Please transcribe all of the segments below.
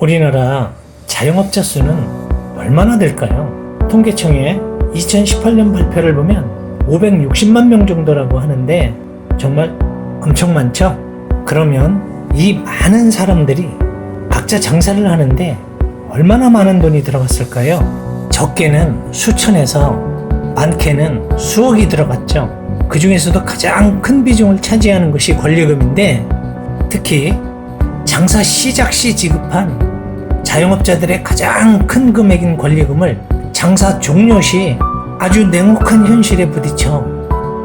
우리나라 자영업자 수는 얼마나 될까요? 통계청의 2018년 발표를 보면 560만 명 정도라고 하는데 정말 엄청 많죠? 그러면 이 많은 사람들이 각자 장사를 하는데 얼마나 많은 돈이 들어갔을까요? 적게는 수천에서 많게는 수억이 들어갔죠. 그 중에서도 가장 큰 비중을 차지하는 것이 권리금인데, 특히 장사 시작 시 지급한 자영업자들의 가장 큰 금액인 권리금을 장사 종료 시 아주 냉혹한 현실에 부딪혀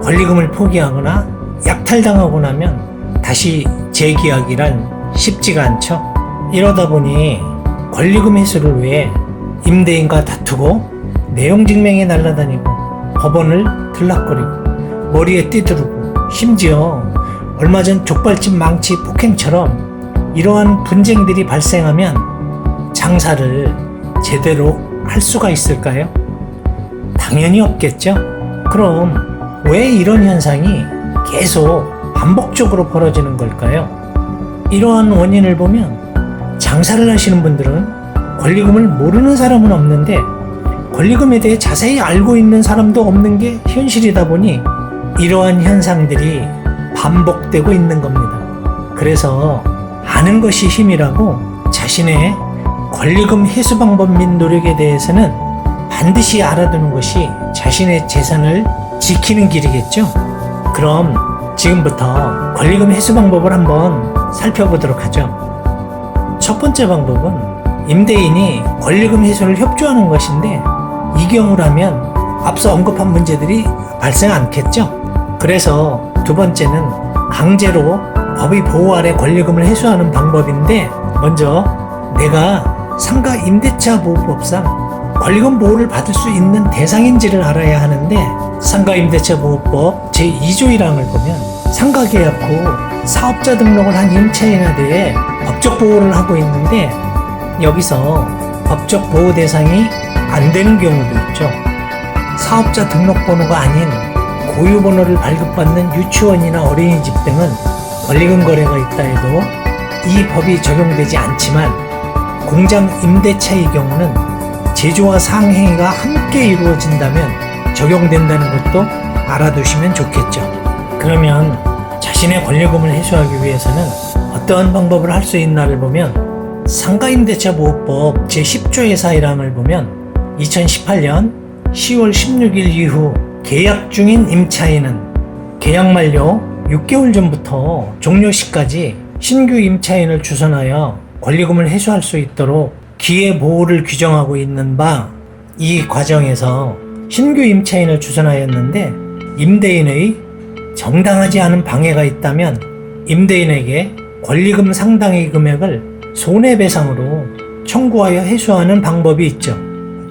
권리금을 포기하거나 약탈당하고 나면 다시 재계약이란 쉽지가 않죠. 이러다 보니 권리금 회수를 위해 임대인과 다투고 내용증명에 날아다니고 법원을 들락거리고 머리에 띠두르고, 심지어 얼마 전 족발집 망치 폭행처럼 이러한 분쟁들이 발생하면 장사를 제대로 할 수가 있을까요? 당연히 없겠죠. 그럼 왜 이런 현상이 계속 반복적으로 벌어지는 걸까요? 이러한 원인을 보면 장사를 하시는 분들은 권리금을 모르는 사람은 없는데 권리금에 대해 자세히 알고 있는 사람도 없는 게 현실이다 보니 이러한 현상들이 반복되고 있는 겁니다. 그래서 아는 것이 힘이라고 자신의 권리금 회수 방법 및 노력에 대해서는 반드시 알아두는 것이 자신의 재산을 지키는 길이겠죠. 그럼 지금부터 권리금 회수 방법을 한번 살펴보도록 하죠. 첫 번째 방법은 임대인이 권리금 회수를 협조하는 것인데, 이 경우라면 앞서 언급한 문제들이 발생 않겠죠. 그래서 두 번째는 강제로 법의 보호 아래 권리금을 회수하는 방법인데, 먼저 내가 상가 임대차 보호법상 권리금 보호를 받을 수 있는 대상인지를 알아야 하는데, 상가 임대차 보호법 제2조 1항을 보면 상가 계약 후 사업자 등록을 한 임차인에 대해 법적 보호를 하고 있는데, 여기서 법적 보호 대상이 안 되는 경우도 있죠. 사업자 등록번호가 아닌 고유번호를 발급받는 유치원이나 어린이집 등은 권리금 거래가 있다 해도 이 법이 적용되지 않지만, 공장 임대차의 경우는 제조와 상행위가 함께 이루어진다면 적용된다는 것도 알아두시면 좋겠죠. 그러면 자신의 권리금을 회수하기 위해서는 어떠한 방법을 할 수 있나를 보면, 상가임대차 보호법 제10조의 사일항을 보면 2018년 10월 16일 이후 계약 중인 임차인은 계약 만료 6개월 전부터 종료 시까지 신규 임차인을 주선하여 권리금을 회수할 수 있도록 기회 보호를 규정하고 있는 바, 이 과정에서 신규 임차인을 주선하였는데 임대인의 정당하지 않은 방해가 있다면 임대인에게 권리금 상당의 금액을 손해배상으로 청구하여 회수하는 방법이 있죠.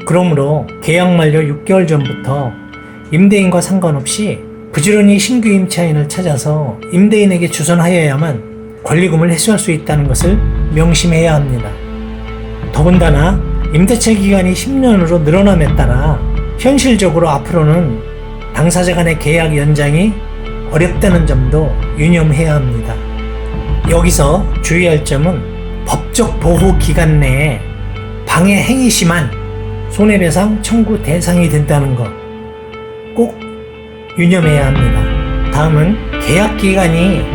그러므로 계약 만료 6개월 전부터 임대인과 상관없이 부지런히 신규 임차인을 찾아서 임대인에게 주선하여야만 권리금을 회수할 수 있다는 것을 명심해야 합니다. 더군다나 임대차 기간이 10년으로 늘어남에 따라 현실적으로 앞으로는 당사자 간의 계약 연장이 어렵다는 점도 유념해야 합니다. 여기서 주의할 점은 법적 보호 기간 내에 방해 행위 시만 손해배상 청구 대상이 된다는 것 꼭 유념해야 합니다. 다음은 계약 기간이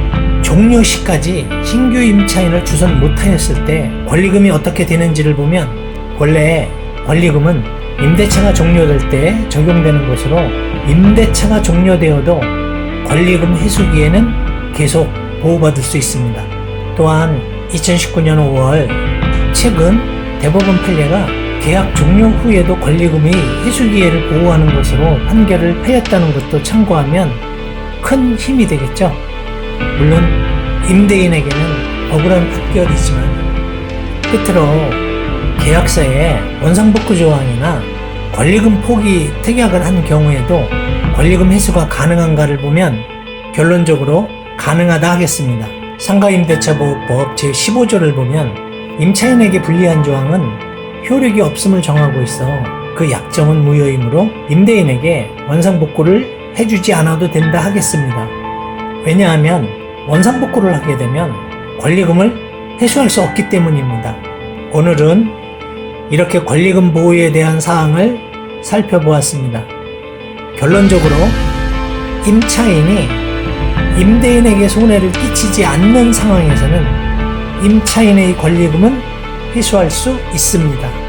종료 시까지 신규 임차인을 주선 못하였을 때 권리금이 어떻게 되는지를 보면, 원래 권리금은 임대차가 종료될 때 적용되는 것으로 임대차가 종료되어도 권리금 회수기에는 계속 보호받을 수 있습니다. 또한 2019년 5월 최근 대법원 판례가 계약 종료 후에도 권리금이 회수기회를 보호하는 것으로 판결을 하였다는 것도 참고하면 큰 힘이 되겠죠. 물론 임대인에게는 억울한 판결이지만, 끝으로 계약서에 원상복구 조항이나 권리금 포기 특약을 한 경우에도 권리금 회수가 가능한가를 보면 결론적으로 가능하다 하겠습니다. 상가임대차 보호법 제15조를 보면 임차인에게 불리한 조항은 효력이 없음을 정하고 있어 그 약정은 무효이므로 임대인에게 원상복구를 해주지 않아도 된다 하겠습니다. 왜냐하면 원상복구를 하게 되면 권리금을 회수할 수 없기 때문입니다. 오늘은 이렇게 권리금 보호에 대한 사항을 살펴보았습니다. 결론적으로 임차인이 임대인에게 손해를 끼치지 않는 상황에서는 임차인의 권리금은 회수할 수 있습니다.